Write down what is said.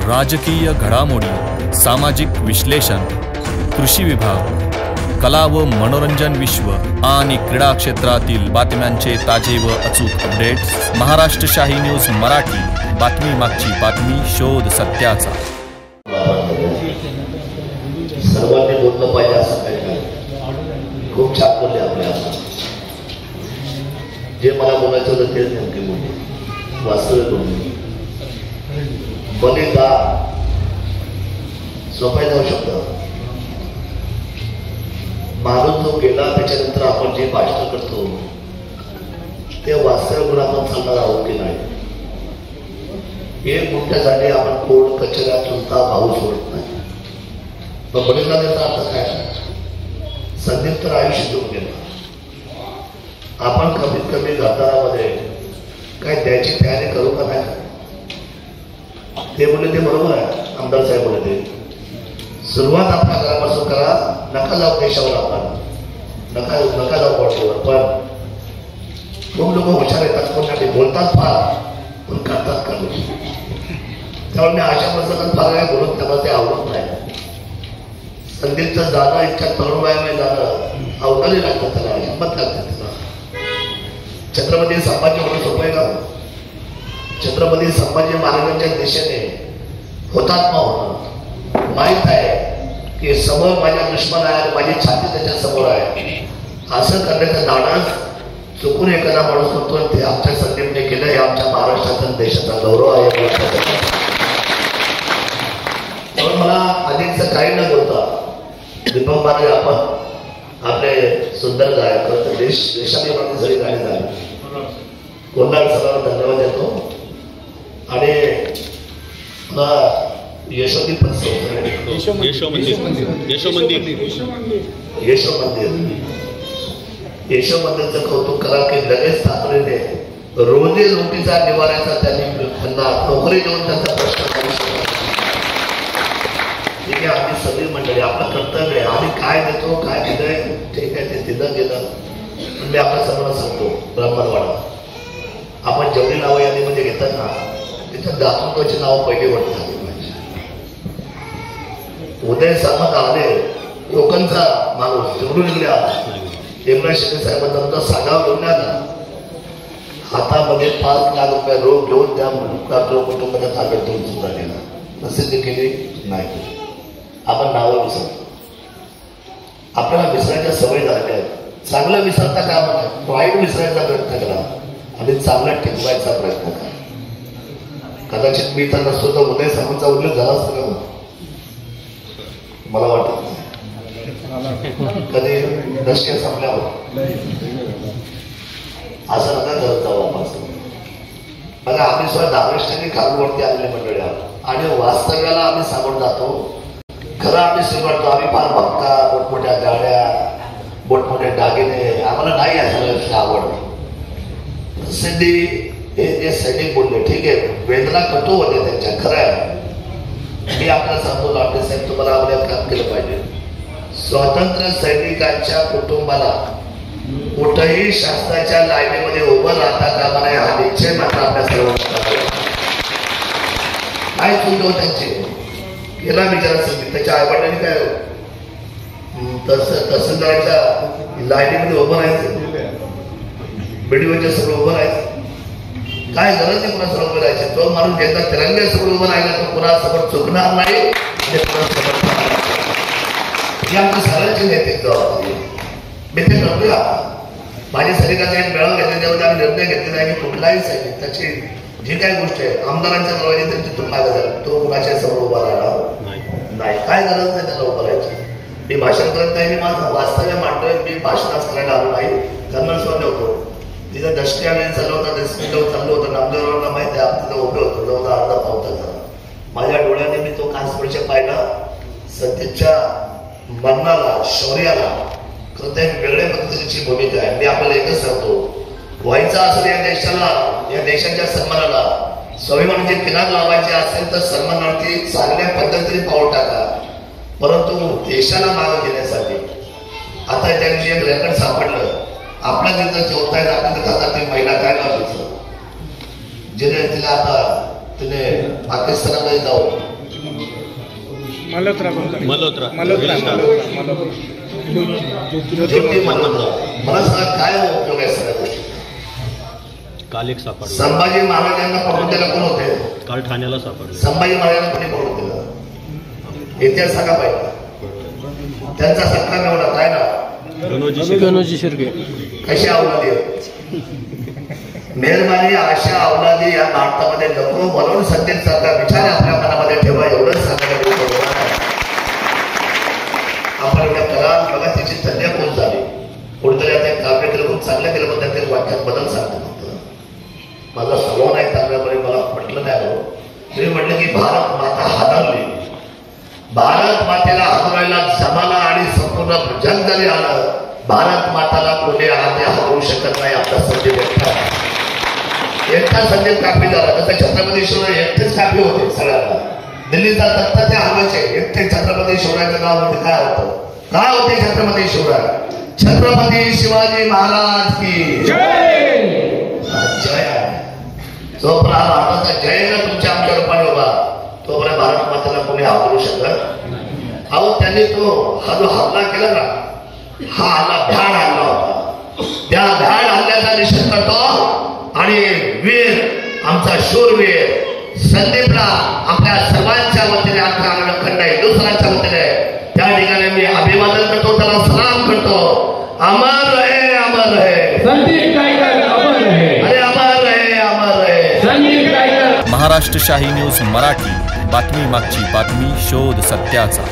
राजकीय घडामोडी, सामाजिक विश्लेषण, कृषी विभाग, कला व मनोरंजन विश्व आणि क्रीडा क्षेत्रातील बातम्यांचे ताजे व अचूक अपडेट्स महाराष्ट्र शाही न्यूज मराठी. बातमी मागची बातमी, शोध सत्याचा. सर्वांनी बोललं पाहिजे असं काही नाही. खूप छान बोलले आपल्या. जे मला बोलायचं होतं तेच नेमके बोलले, वास्तविक बोलले. बलिदा सोपाय जाऊ शकतो. माणूस जो गेला त्याच्यानंतर आपण जे भाषण करतो ते वास्तविक आपण चालणार आहोत की नाही. एक मोठ्यासाठी आपण कोण कचरा चुलता भाऊ सोडत नाही. पण बलिदा त्याचा अर्थ काय? संदीप तर आयुष्य देऊन गेला. आपण कमीत कमी घातारामध्ये काय द्यायची तयारी करू का नाही? ते बोलले ते बरोबर आहे. आमदार साहेब बोलले ते सुरुवात आपल्या घरापासून करा. नका जाऊ देशावर, आपण नका जाऊ पॉटीवर. पण खूप लोक हुशार येतात, कोण बोलतात फार पण करतात का लोक. त्यामुळे मी अशा प्रसंगात फार काय बोलत त्याला ते आवडत नाही. संदीपचं जाणं इतक्या तरुण वयामध्ये जाणं अवघडही लागतं, त्याला हिंमत लागते. त्याला छत्रपती संभाजी म्हणून सोपं आहे का? छत्रपती संभाजी महाराजांच्या दिशेने हुतात्मा होणं माहीत आहे की समोर माझ्या दुश्मन आहे, माझी छाती त्याच्या समोर आहे. असं करण्याचं धाडस चुकून एखादा माणूस होतो. ते आमच्या संदीपने केलं. हे आमच्या महाराष्ट्राचा देशाचा गौरव आहे. त्यामुळे मला अधिकचं काही न बोलता दीपक महाराज आपण आपले सुंदर गायक देशाने माझी सगळी गाणी झाली. कोल्हाड सरांना धन्यवाद देतो. आणि यशो मंदिरचं कौतुक करा की लगेच तातडीने रोजी रोटीचा निवाऱ्याचा त्यांनी त्यांना नोकरी देऊन त्यांचा प्रश्न करू शकतो. ठीक आहे, आम्ही सगळी मंडळी आपलं कर्तव्य आहे. आम्ही काय देतो काय दिलंय ठीक आहे, ते दिलं गेलं. पण मी आपल्या सर्वांना सांगतो, ब्राह्मणवाडा आपण जेवढी नावं यादीमध्ये घेतात ना तिथं दासोबाची नावं पहिली वाटतात. उदय सामंत आले कोकणचा माणूस निवडून गेला. इम्रान शेट्टी साहेबांचा सागाव घेऊन आला. हातामध्ये 5 लाख रुपये रोख घेऊन त्या कुटुंबाच्या ताब्यात देऊन सुद्धा गेला. प्रसिद्धी केली नाही. आपण नावं विसरतो. आपल्याला विसरायच्या सवय झाल्या आहेत. चांगलं विसरता का आपण वाईट विसरायचा प्रयत्न करा आणि चांगलं टिकवायचा प्रयत्न करा. कदाचित मी तर नसतो तर उदय सामंतचा उल्लेख झाला असतो का? मला वाटत नाही. कधी दशके संपल्यावर असं नका करत जाऊ आपण. बघा, आम्ही सुद्धा धाराष्ट्राने खालवरती आलेले मंडळी आहोत आणि वास्तव्याला आम्ही सामोर जातो. खरं आम्ही स्वीकारतो. आम्ही फार भक्का, मोठमोठ्या गाड्या, मोठमोठे दागिने आम्हाला नाही आहे आवड. प्रसिद्धी हे जे सैनिक बोलले ठीक आहे, वेदना कटू होते त्यांच्या. खरं आहे. मी आपल्याला सांगतो लाटे साहेब, तुम्हाला आपल्याला काम केलं पाहिजे. स्वातंत्र्य सैनिकांच्या कुटुंबाला कुठेही शासनाच्या लाईनीमध्ये उभं राहता कामा नये हा निश्चय मात्र आपल्या सर्वांना काय चुकतो त्यांची केला विचार असेल. त्याच्या आईवडिलांनी काय तहसीलदाराच्या लाईनीमध्ये उभं राहायचं, बीडीओच्या सगळं उभं राहायचं. काय गरज नाही कुणा समोर उभं राहायचं. तो माणूस एकदा तिरंग्या समोर उभं राहिला तर कुणासमोर चुकणार नाही. ही आमच्या सगळ्यांची नैतिक जबाबदारी. मी ते ठरवूया. माझ्या सैनिकाचा एक मेळावा घेतला त्यामध्ये आम्ही निर्णय घेतलेला आहे की कुठलाही सैनिक त्याची जी काही गोष्ट आहे आमदारांच्या दरवाजे त्यांची तुलना झाली तो कुणाच्या समोर उभा राहणार नाही. काय गरज नाही त्याला उभं राहायची. मी भाषण करत नाही. मी माझं वास्तव्य मांडतोय. मी भाषणाच करायला आलो नाही. कर्नल स्वामी होतो तिथं दशक्या वेळी चालू होता. 10 मिनिटं चालू होतं. नामदेवरावांना माहिती आहे आपण तिथं उभे होतो. जवळ अर्धा पाऊण तास. माझ्या डोळ्याने मी तो कांस्पर्श पाहिला. सतीच्या मरणाला, शौर्याला खरं एक वेगळ्या पद्धतीची भूमिका आहे. मी आपल्याला एकच सांगतो, व्हायचं असेल या देशाला, या देशाच्या सन्मानाला स्वाभिमानाचे किनार लावायचे असेल तर सन्मानार्थी चांगल्या पद्धतीने पाऊल टाका. परंतु देशाला मागे घेण्यासाठी आता त्यांनी एक रेकॉर्ड सापडलं. आपल्या तिथं चौथा आहे, आपल्या तिथं ती महिला काय नाव तिचं जिने तिला आता तिने पाकिस्तानामध्ये जाऊन मल्होत्रा ज्योती मल्होत्रा. मला सांगा काय उपयोग आहे सगळ्या गोष्टी? काल एक सापडला. संभाजी महाराजांना पकडून द्यायला कोण होते? काल ठाण्याला सापडलं. संभाजी महाराजांना कोणी पकडून दिलं? इतिहास सांगा पाहिजे. त्यांचा सत्कार एवढा काय ना? गणोजी शिर्के. कशा अवलादी मेहरबानी अशा अवलादी या भारतामध्ये नको म्हणून सत्तेत सरकार विचार आपल्या मनामध्ये ठेवा एवढंच सांगायला. आपण एवढ्या कला बघा त्याची सध्या पोच झाली. कुठेतरी आता काव्य केलं खूप चांगलं केलं पण त्यातील वाक्यात बदल सांगतो. माझा स्वभाव नाही चांगल्यामुळे मला म्हटलं नाही आलो. मी म्हटलं की भारत माता हादरली. भारत मातेला हादरायला जमाना आणि संपूर्ण जग जरी आलं भारत माताला कोणी आधी हादरू शकत नाही. आपला संजय एकटा संजय कापी झाला. तसं छत्रपती शिवराय एकटेच कापी होते सगळ्यांना. दिल्लीचा तख्त ते हलवायचे एकटे. छत्रपती शिवरायाचं नाव होते काय होतं? काय होते छत्रपती शिवराय? छत्रपती शिवाजी महाराज की जय. जोपर्यंत भारताचा जय ना तुमच्या आमच्या रूपाने उभा तोपर्यंत भारत मातेला कोणी हादरू शकत. अहो त्यांनी तो हा जो हल्ला केला ना हा हल्ला भ्याड हल्ला होता. त्या भ्याड हल्ल्याचा निषेध करतो आणि वीर आमचा शूरवीर संदीपला आपल्या सर्वांच्या वतीने आपल्या अखंड हिंदुस्थानाच्या वतीने त्या ठिकाणी मी अभिवादन करतो. त्याला सलाम करतो. अमर रहे अमर रहे संदीप टायगर. अमर रहे. अरे अमर रहे अमर रहे संदीप टायगर. महाराष्ट्र शाही न्यूज मराठी. बातमी मागची बातमी, शोध सत्याचा.